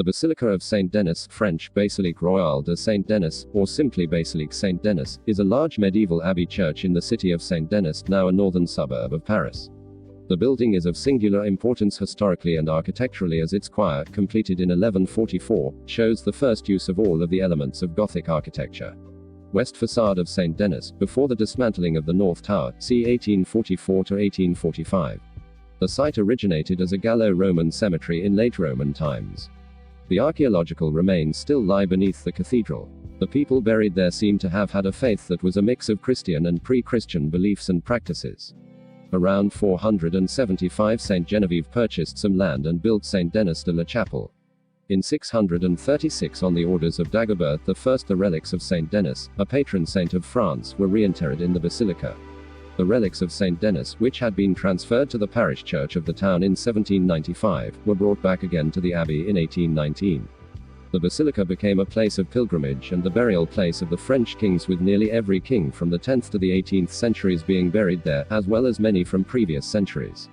The Basilica of Saint Denis, French, Basilique Royale de Saint Denis, or simply Basilique Saint Denis, is a large medieval abbey church in the city of Saint Denis, now a northern suburb of Paris. The building is of singular importance historically and architecturally, as its choir, completed in 1144, shows the first use of all of the elements of Gothic architecture. West facade of Saint Denis, before the dismantling of the North Tower, c. 1844 to 1845. The site originated as a Gallo-Roman cemetery in late Roman times. The archaeological remains still lie beneath the cathedral. The people buried there seem to have had a faith that was a mix of Christian and pre-Christian beliefs and practices. Around 475 Saint Genevieve purchased some land and built Saint Denis de la Chapelle. In 636, on the orders of Dagobert I, the relics of Saint Denis, a patron saint of France, were reinterred in the basilica. The relics of Saint Denis, which had been transferred to the parish church of the town in 1795, were brought back again to the abbey in 1819. The basilica became a place of pilgrimage and the burial place of the French kings, with nearly every king from the 10th to the 18th centuries being buried there, as well as many from previous centuries.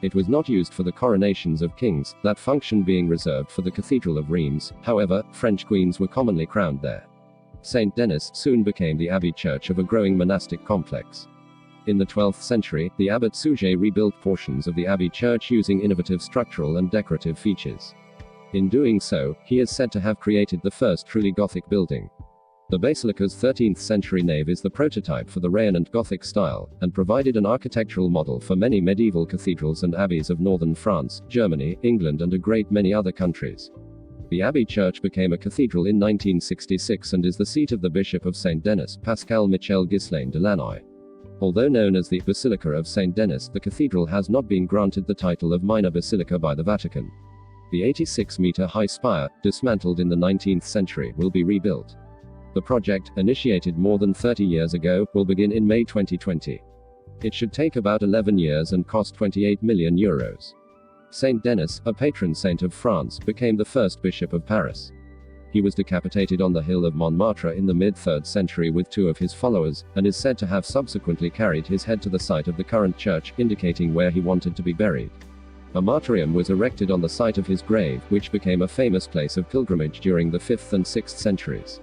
It was not used for the coronations of kings, that function being reserved for the Cathedral of Reims. However, French queens were commonly crowned there. Saint Denis soon became the abbey church of a growing monastic complex. In the 12th century, the Abbot Suger rebuilt portions of the abbey church using innovative structural and decorative features. In doing so, he is said to have created the first truly Gothic building. The basilica's 13th century nave is the prototype for the Renaissance Gothic style, and provided an architectural model for many medieval cathedrals and abbeys of northern France, Germany, England and a great many other countries. The abbey church became a cathedral in 1966 and is the seat of the Bishop of Saint Denis, Pascal Michel Ghislain de Lannoy. Although known as the Basilica of Saint Denis, the cathedral has not been granted the title of minor basilica by the Vatican. The 86-meter-high spire, dismantled in the 19th century, will be rebuilt. The project, initiated more than 30 years ago, will begin in May 2020. It should take about 11 years and cost €28 million. Saint Denis, a patron saint of France, became the first bishop of Paris. He was decapitated on the hill of Montmartre in the mid-3rd century with 2 of his followers, and is said to have subsequently carried his head to the site of the current church, indicating where he wanted to be buried. A martyrium was erected on the site of his grave, which became a famous place of pilgrimage during the 5th and 6th centuries.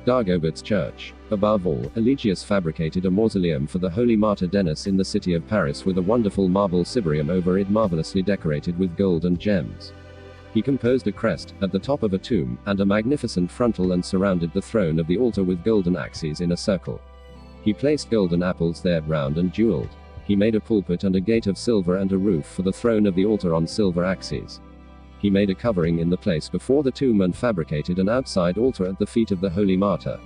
Dagobert's church. Above all, Eligius fabricated a mausoleum for the Holy Martyr Denis in the city of Paris with a wonderful marble ciborium over it, marvelously decorated with gold and gems. He composed a crest, at the top of a tomb, and a magnificent frontal, and surrounded the throne of the altar with golden axes in a circle. He placed golden apples there, round and jeweled. He made a pulpit and a gate of silver and a roof for the throne of the altar on silver axes. He made a covering in the place before the tomb and fabricated an outside altar at the feet of the Holy Martyr.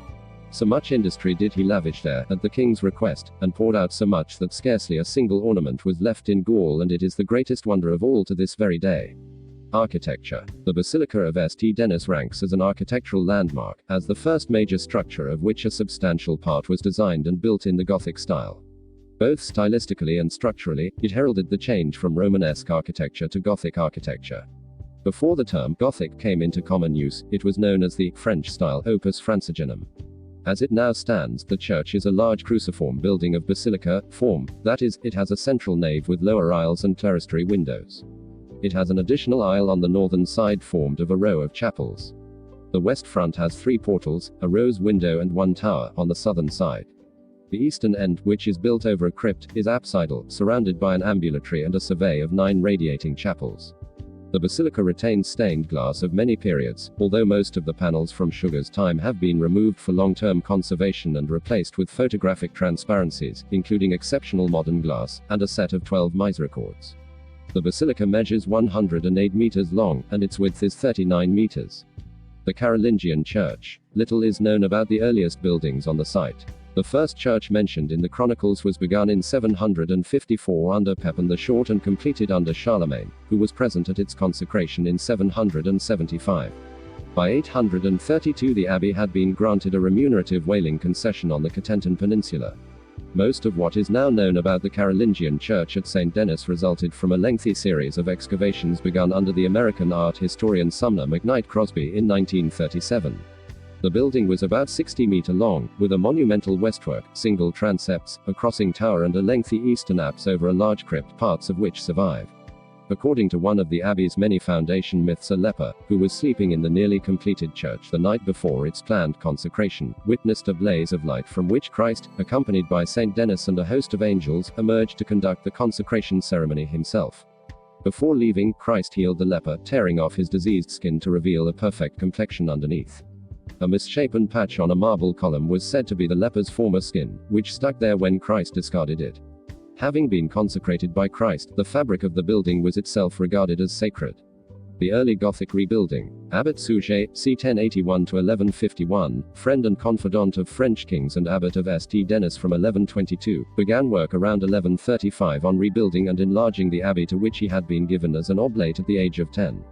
So much industry did he lavish there, at the king's request, and poured out so much that scarcely a single ornament was left in Gaul, and it is the greatest wonder of all to this very day. Architecture. The Basilica of St. Denis ranks as an architectural landmark, as the first major structure of which a substantial part was designed and built in the Gothic style. Both stylistically and structurally, it heralded the change from Romanesque architecture to Gothic architecture. Before the term Gothic came into common use, it was known as the French style Opus Francigenum. As it now stands, the church is a large cruciform building of basilica form, that is, it has a central nave with lower aisles and clerestory windows. It has an additional aisle on the northern side formed of a row of chapels. The west front has 3 portals, a rose window and 1 tower, on the southern side. The eastern end, which is built over a crypt, is apsidal, surrounded by an ambulatory and a survey of 9 radiating chapels. The basilica retains stained glass of many periods, although most of the panels from Suger's time have been removed for long-term conservation and replaced with photographic transparencies, including exceptional modern glass, and a set of 12 misericords. The basilica measures 108 meters long, and its width is 39 meters. The Carolingian Church. Little is known about the earliest buildings on the site. The first church mentioned in the chronicles was begun in 754 under Pepin the Short and completed under Charlemagne, who was present at its consecration in 775. By 832 the abbey had been granted a remunerative whaling concession on the Cotentin Peninsula. Most of what is now known about the Carolingian Church at Saint Denis resulted from a lengthy series of excavations begun under the American art historian Sumner McKnight Crosby in 1937. The building was about 60 meter long, with a monumental westwork, single transepts, a crossing tower and a lengthy eastern apse over a large crypt, parts of which survive. According to one of the abbey's many foundation myths, a leper, who was sleeping in the nearly completed church the night before its planned consecration, witnessed a blaze of light from which Christ, accompanied by Saint Denis and a host of angels, emerged to conduct the consecration ceremony himself. Before leaving, Christ healed the leper, tearing off his diseased skin to reveal a perfect complexion underneath. A misshapen patch on a marble column was said to be the leper's former skin, which stuck there when Christ discarded it. Having been consecrated by Christ, the fabric of the building was itself regarded as sacred. The early Gothic rebuilding. Abbot Suger, c. 1081–1151, friend and confidant of French kings and abbot of Saint Denis from 1122, began work around 1135 on rebuilding and enlarging the abbey, to which he had been given as an oblate at the age of 10.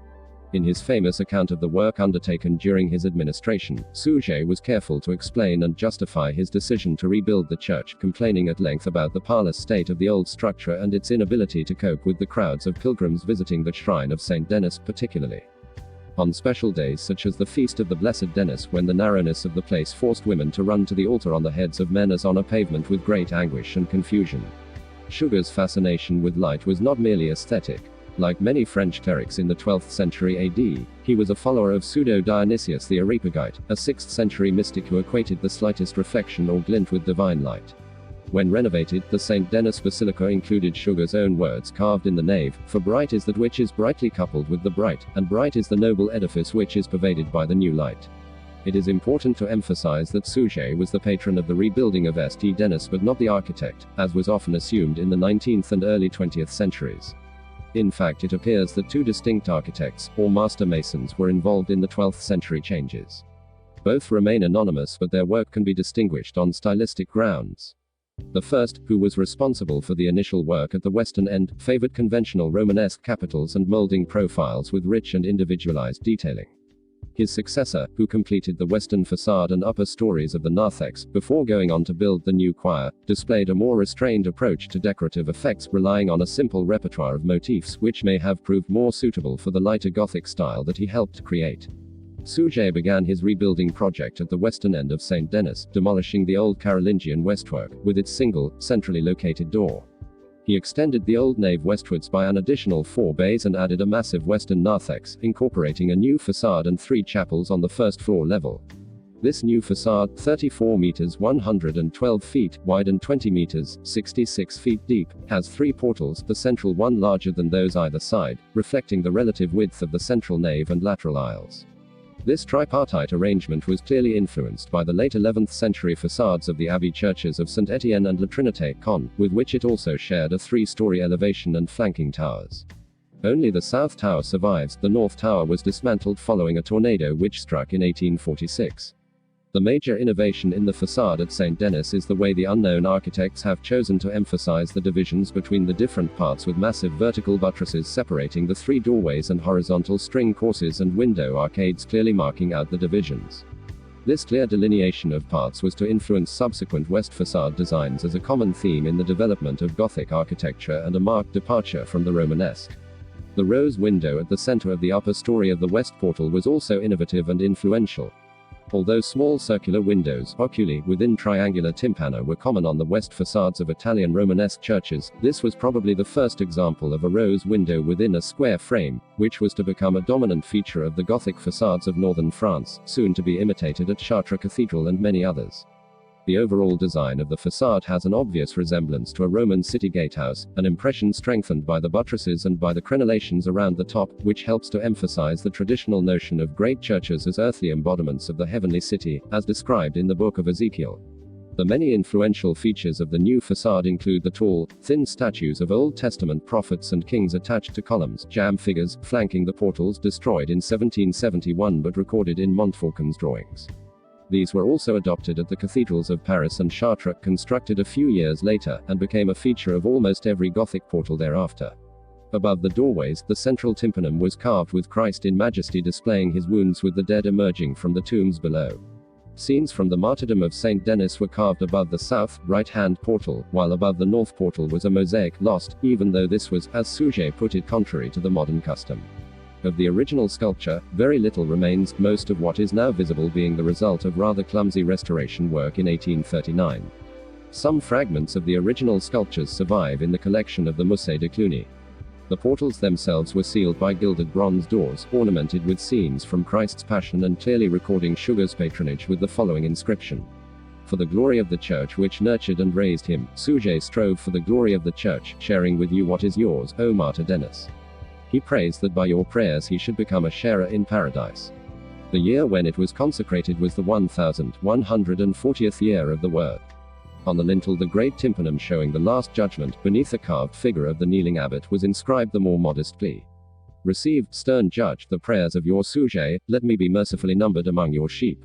In his famous account of the work undertaken during his administration, Suger was careful to explain and justify his decision to rebuild the church, complaining at length about the parlous state of the old structure and its inability to cope with the crowds of pilgrims visiting the shrine of Saint Denis particularly. On special days such as the Feast of the Blessed Denis, when the narrowness of the place forced women to run to the altar on the heads of men as on a pavement with great anguish and confusion. Suger's fascination with light was not merely aesthetic. Like many French clerics in the 12th century AD, he was a follower of Pseudo-Dionysius the Areopagite, a 6th century mystic who equated the slightest reflection or glint with divine light. When renovated, the Saint Denis Basilica included Suger's own words carved in the nave, "For bright is that which is brightly coupled with the bright, and bright is the noble edifice which is pervaded by the new light." It is important to emphasize that Suger was the patron of the rebuilding of Saint Denis but not the architect, as was often assumed in the 19th and early 20th centuries. In fact, it appears that two distinct architects, or master masons, were involved in the 12th century changes. Both remain anonymous, but their work can be distinguished on stylistic grounds. The first, who was responsible for the initial work at the western end, favored conventional Romanesque capitals and molding profiles with rich and individualized detailing. His successor, who completed the western facade and upper stories of the narthex, before going on to build the new choir, displayed a more restrained approach to decorative effects, relying on a simple repertoire of motifs which may have proved more suitable for the lighter Gothic style that he helped create. Suger began his rebuilding project at the western end of Saint Denis, demolishing the old Carolingian westwork, with its single, centrally located door. He extended the old nave westwards by an additional 4 bays and added a massive western narthex, incorporating a new facade and 3 chapels on the first floor level. This new facade, 34 meters 112 feet wide and 20 meters 66 feet deep, has 3 portals, the central one larger than those either side, reflecting the relative width of the central nave and lateral aisles. This tripartite arrangement was clearly influenced by the late 11th century facades of the abbey churches of Saint Etienne and La Trinité Con, with which it also shared a 3-story elevation and flanking towers. Only the south tower survives. The north tower was dismantled following a tornado which struck in 1846. The major innovation in the facade at Saint Denis is the way the unknown architects have chosen to emphasize the divisions between the different parts, with massive vertical buttresses separating the 3 doorways and horizontal string courses and window arcades clearly marking out the divisions. This clear delineation of parts was to influence subsequent west facade designs as a common theme in the development of Gothic architecture and a marked departure from the Romanesque. The rose window at the center of the upper story of the west portal was also innovative and influential. Although small circular windows, oculi, within triangular timpano were common on the west facades of Italian Romanesque churches, this was probably the first example of a rose window within a square frame, which was to become a dominant feature of the Gothic facades of northern France, soon to be imitated at Chartres Cathedral and many others. The overall design of the facade has an obvious resemblance to a Roman city gatehouse, an impression strengthened by the buttresses and by the crenellations around the top, which helps to emphasize the traditional notion of great churches as earthly embodiments of the heavenly city, as described in the book of Ezekiel. The many influential features of the new facade include the tall, thin statues of Old Testament prophets and kings attached to columns, jam figures, flanking the portals, destroyed in 1771 but recorded in Montfaucon's drawings. These were also adopted at the cathedrals of Paris and Chartres, constructed a few years later, and became a feature of almost every Gothic portal thereafter. Above the doorways, the central tympanum was carved with Christ in majesty displaying his wounds, with the dead emerging from the tombs below. Scenes from the martyrdom of Saint Denis were carved above the south, right-hand portal, while above the north portal was a mosaic, lost, even though this was, as Suger put it, contrary to the modern custom. Of the original sculpture, very little remains, most of what is now visible being the result of rather clumsy restoration work in 1839. Some fragments of the original sculptures survive in the collection of the Musée de Cluny. The The portals themselves were sealed by gilded bronze doors, ornamented with scenes from Christ's Passion and clearly recording Suger's patronage with the following inscription: "For the glory of the church which nurtured and raised him, Suger strove for the glory of the church, sharing with you what is yours, O Martyr Denis. He prays that by your prayers he should become a sharer in paradise." The year when it was consecrated was the 1140th year of the word. On the lintel the great tympanum showing the Last Judgment, beneath a carved figure of the kneeling abbot was inscribed the more modest plea: "Receive, stern judge, the prayers of your Suger, let me be mercifully numbered among your sheep."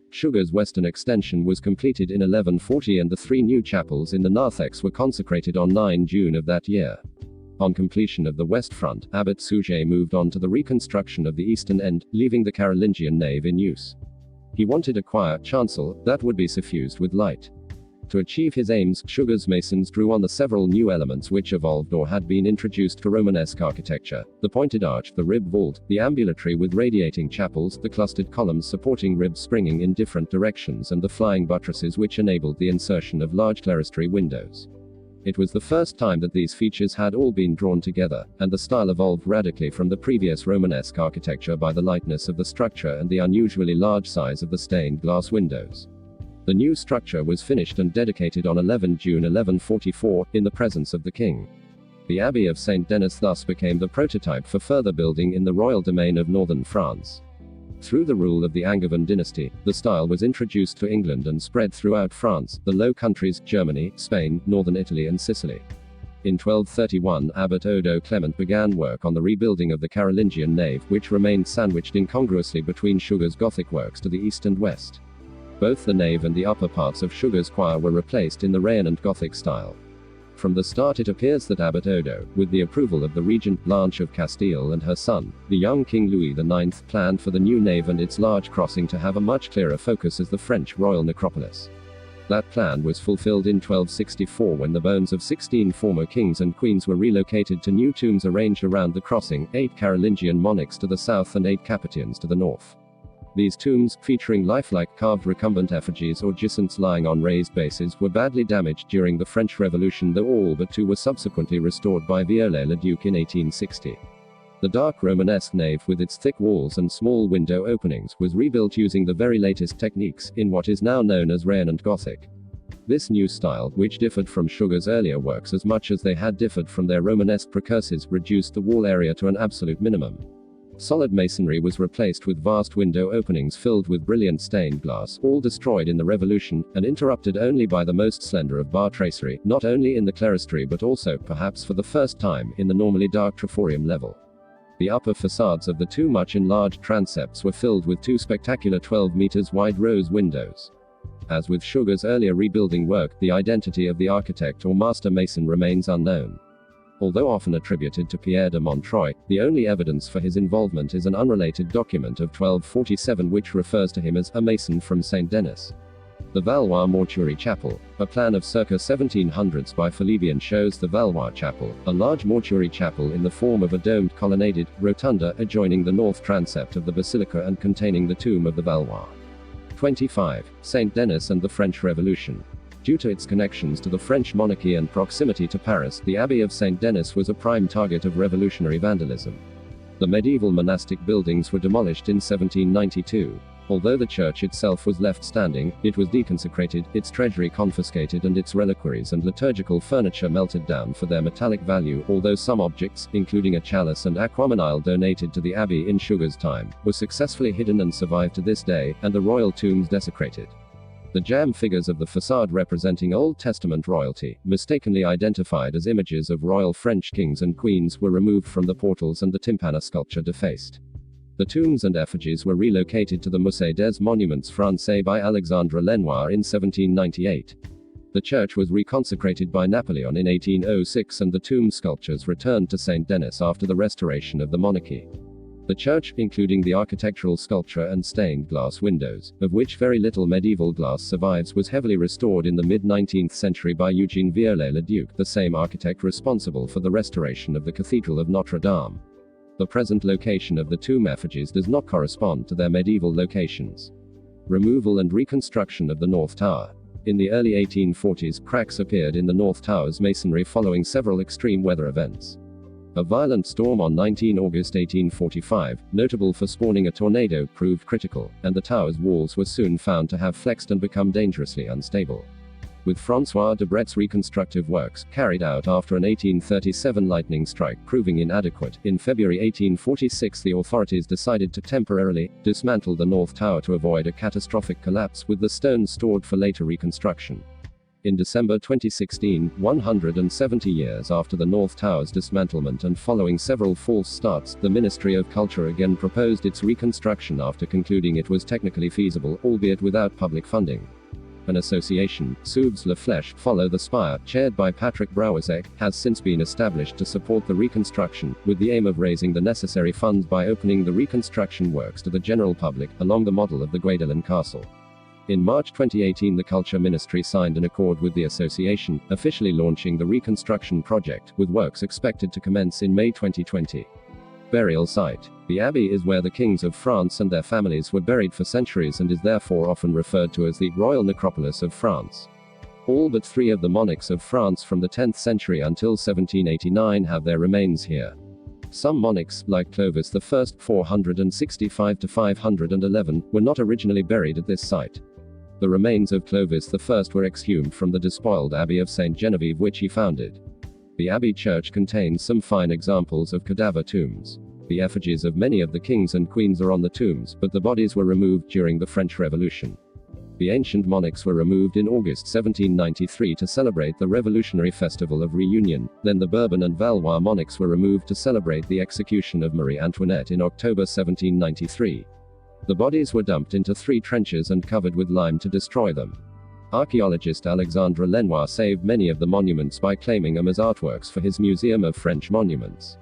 Suger's western extension was completed in 1140 and the 3 new chapels in the narthex were consecrated on 9 June of that year. On completion of the west front, Abbot Suger moved on to the reconstruction of the eastern end, leaving the Carolingian nave in use. He wanted a choir chancel that would be suffused with light. To achieve his aims, Suger's masons drew on the several new elements which evolved or had been introduced to Romanesque architecture: the pointed arch, the rib vault, the ambulatory with radiating chapels, the clustered columns supporting ribs springing in different directions, and the flying buttresses which enabled the insertion of large clerestory windows. It was the first time that these features had all been drawn together, and the style evolved radically from the previous Romanesque architecture by the lightness of the structure and the unusually large size of the stained glass windows. The new structure was finished and dedicated on 11 June 1144, in the presence of the king. The Abbey of Saint Denis thus became the prototype for further building in the royal domain of northern France. Through the rule of the Angevin dynasty, the style was introduced to England and spread throughout France, the Low Countries, Germany, Spain, northern Italy and Sicily. In 1231, Abbot Odo Clement began work on the rebuilding of the Carolingian nave, which remained sandwiched incongruously between Suger's Gothic works to the east and west. Both the nave and the upper parts of Suger's choir were replaced in the Renaissance Gothic style. From the start it appears that Abbot Odo, with the approval of the regent Blanche of Castile and her son, the young King Louis IX, planned for the new nave and its large crossing to have a much clearer focus as the French royal necropolis. That plan was fulfilled in 1264 when the bones of 16 former kings and queens were relocated to new tombs arranged around the crossing, 8 Carolingian monarchs to the south and 8 Capetians to the north. These tombs, featuring lifelike carved recumbent effigies or gisants lying on raised bases, were badly damaged during the French Revolution, though all but 2 were subsequently restored by Viollet-le-Duc in 1860. The dark Romanesque nave, with its thick walls and small window openings, was rebuilt using the very latest techniques, in what is now known as Renaissance Gothic. This new style, which differed from Suger's earlier works as much as they had differed from their Romanesque precursors, reduced the wall area to an absolute minimum. Solid masonry was replaced with vast window openings filled with brilliant stained glass, all destroyed in the Revolution, and interrupted only by the most slender of bar tracery, not only in the clerestory but also, perhaps for the first time, in the normally dark triforium level. The upper facades of the 2 much enlarged transepts were filled with 2 spectacular 12 meters wide rose windows. As with Suger's earlier rebuilding work, the identity of the architect or master mason remains unknown. Although often attributed to Pierre de Montreuil, the only evidence for his involvement is an unrelated document of 1247 which refers to him as a mason from Saint Denis. The Valois Mortuary Chapel, a plan of circa 1700s by Felibian, shows the Valois Chapel, a large mortuary chapel in the form of a domed colonnaded rotunda adjoining the north transept of the basilica and containing the tomb of the Valois. 25. Saint Denis and the French Revolution. Due to its connections to the French monarchy and proximity to Paris, the Abbey of Saint Denis was a prime target of revolutionary vandalism. The medieval monastic buildings were demolished in 1792. Although the church itself was left standing, it was deconsecrated, its treasury confiscated and its reliquaries and liturgical furniture melted down for their metallic value, although some objects, including a chalice and aquamanile donated to the abbey in Suger's time, were successfully hidden and survive to this day, and the royal tombs desecrated. The jam figures of the facade representing Old Testament royalty, mistakenly identified as images of royal French kings and queens, were removed from the portals and the tympana sculpture defaced. The tombs and effigies were relocated to the Musée des Monuments Français by Alexandre Lenoir in 1798. The church was reconsecrated by Napoleon in 1806 and the tomb sculptures returned to Saint Denis after the restoration of the monarchy. The church, including the architectural sculpture and stained glass windows, of which very little medieval glass survives, was heavily restored in the mid-19th century by Eugène Viollet-le-Duc, the same architect responsible for the restoration of the Cathedral of Notre Dame. The present location of the tomb effigies does not correspond to their medieval locations. Removal and reconstruction of the North Tower. In the early 1840s, cracks appeared in the North Tower's masonry following several extreme weather events. A violent storm on 19 August 1845, notable for spawning a tornado, proved critical, and the tower's walls were soon found to have flexed and become dangerously unstable. With François de Bret's reconstructive works, carried out after an 1837 lightning strike proving inadequate, in February 1846 the authorities decided to temporarily dismantle the North Tower to avoid a catastrophic collapse, with the stones stored for later reconstruction. In December 2016, 170 years after the North Tower's dismantlement and following several false starts, the Ministry of Culture again proposed its reconstruction after concluding it was technically feasible, albeit without public funding. An association, Sauves la Flèche, Follow the Spire, chaired by Patrick Brouwersek, has since been established to support the reconstruction, with the aim of raising the necessary funds by opening the reconstruction works to the general public, along the model of the Guédelin Castle. In March 2018 the Culture Ministry signed an accord with the association, officially launching the reconstruction project, with works expected to commence in May 2020. Burial site. The Abbey is where the kings of France and their families were buried for centuries and is therefore often referred to as the Royal Necropolis of France. All but 3 of the monarchs of France from the 10th century until 1789 have their remains here. Some monarchs, like Clovis I (465 to 511), were not originally buried at this site. The remains of Clovis I were exhumed from the despoiled Abbey of St. Genevieve, which he founded. The Abbey church contains some fine examples of cadaver tombs. The effigies of many of the kings and queens are on the tombs, but the bodies were removed during the French Revolution. The ancient monarchs were removed in August 1793 to celebrate the Revolutionary Festival of Reunion, then the Bourbon and Valois monarchs were removed to celebrate the execution of Marie Antoinette in October 1793. The bodies were dumped into 3 trenches and covered with lime to destroy them. Archaeologist Alexandre Lenoir saved many of the monuments by claiming them as artworks for his Museum of French Monuments.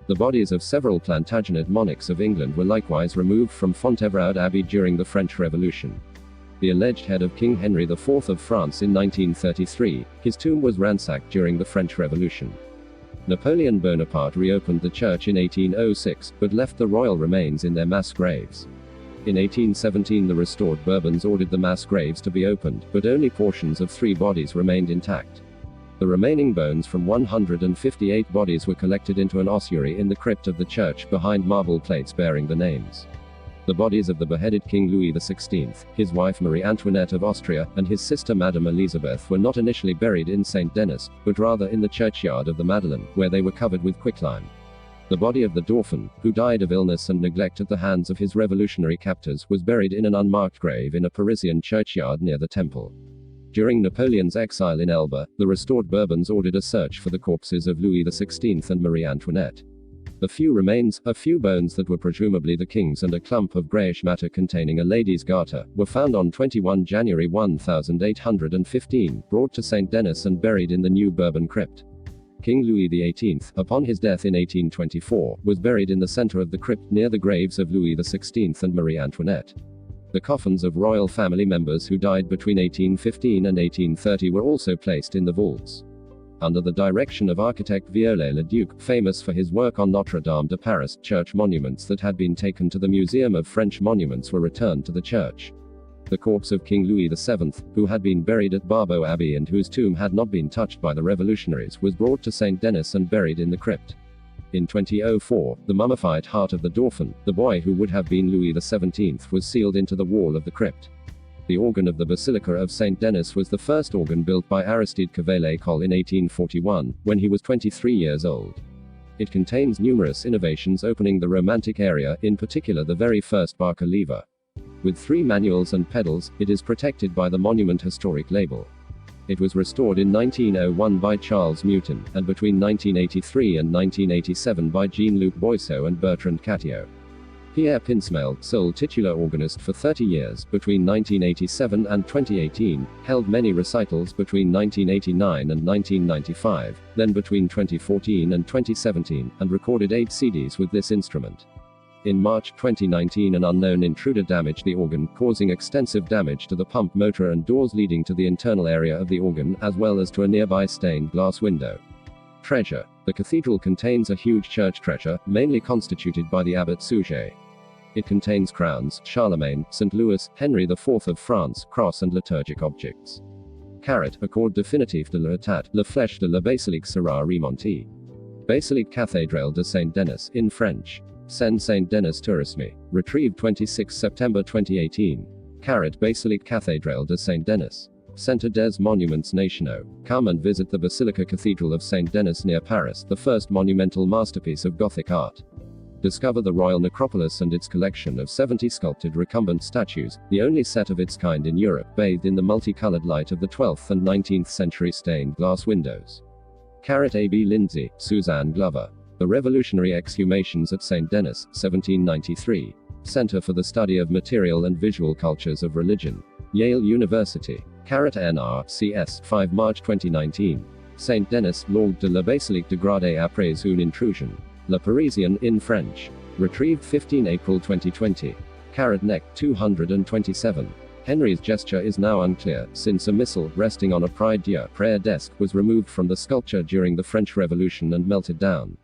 The bodies of several Plantagenet monarchs of England were likewise removed from Fontevraud Abbey during the French Revolution. The alleged head of King Henry IV of France in 1933, his tomb was ransacked during the French Revolution. Napoleon Bonaparte reopened the church in 1806, but left the royal remains in their mass graves. In 1817 the restored Bourbons ordered the mass graves to be opened, but only portions of 3 bodies remained intact. The remaining bones from 158 bodies were collected into an ossuary in the crypt of the church behind marble plates bearing the names. The bodies of the beheaded King Louis XVI, his wife Marie Antoinette of Austria, and his sister Madame Elizabeth were not initially buried in Saint Denis, but rather in the churchyard of the Madeleine, where they were covered with quicklime. The body of the Dauphin, who died of illness and neglect at the hands of his revolutionary captors, was buried in an unmarked grave in a Parisian churchyard near the temple. During Napoleon's exile in Elba, the restored Bourbons ordered a search for the corpses of Louis XVI and Marie Antoinette. The few remains, a few bones that were presumably the king's and a clump of greyish matter containing a lady's garter, were found on 21 January 1815, brought to Saint Denis and buried in the new Bourbon crypt. King Louis XVIII, upon his death in 1824, was buried in the center of the crypt near the graves of Louis XVI and Marie Antoinette. The coffins of royal family members who died between 1815 and 1830 were also placed in the vaults. Under the direction of architect Viollet-le-Duc, famous for his work on Notre-Dame de Paris, church monuments that had been taken to the Museum of French Monuments were returned to the church. The corpse of King Louis VII, who had been buried at Barbeau Abbey and whose tomb had not been touched by the revolutionaries, was brought to Saint Denis and buried in the crypt. In 2004, the mummified heart of the Dauphin, the boy who would have been Louis XVII, was sealed into the wall of the crypt. The organ of the Basilica of Saint Denis was the first organ built by Aristide Cavaillé-Coll in 1841, when he was 23 years old. It contains numerous innovations opening the Romantic area, in particular the very first Barker lever. With 3 manuals and pedals, it is protected by the Monument Historic label. It was restored in 1901 by Charles Mouton, and between 1983 and 1987 by Jean-Luc Boisseau and Bertrand Catillot. Pierre Pinsmel, sole titular organist for 30 years, between 1987 and 2018, held many recitals between 1989 and 1995, then between 2014 and 2017, and recorded 8 CDs with this instrument. In March 2019 an unknown intruder damaged the organ, causing extensive damage to the pump motor and doors leading to the internal area of the organ, as well as to a nearby stained glass window. Treasure. The cathedral contains a huge church treasure, mainly constituted by the Abbot Suger. It contains crowns, Charlemagne, St. Louis, Henry IV of France, cross and liturgic objects. Carrot, accord définitif de l'état, la flèche de la Basilique sera remontée. Basilique Cathédrale de Saint-Denis, in French. Saint-Denis Tourisme. Retrieved 26 September 2018. Basilique Cathédrale de Saint-Denis. Centre des Monuments Nationaux. Come and visit the Basilica Cathedral of Saint-Denis near Paris, the first monumental masterpiece of Gothic art. Discover the Royal Necropolis and its collection of 70 sculpted recumbent statues, the only set of its kind in Europe, bathed in the multicolored light of the 12th and 19th century stained glass windows. Abbey Lindsay, Suzanne Glover. The Revolutionary Exhumations at Saint Denis, 1793. Center for the Study of Material and Visual Cultures of Religion. Yale University. NR, CS, 5 March 2019. Saint Denis, Lord de la Basilique dégradée après une intrusion. Le Parisien, in French. Retrieved 15 April 2020. Neck, 227. Henry's gesture is now unclear, since a missal, resting on a prie-dieu prayer desk, was removed from the sculpture during the French Revolution and melted down.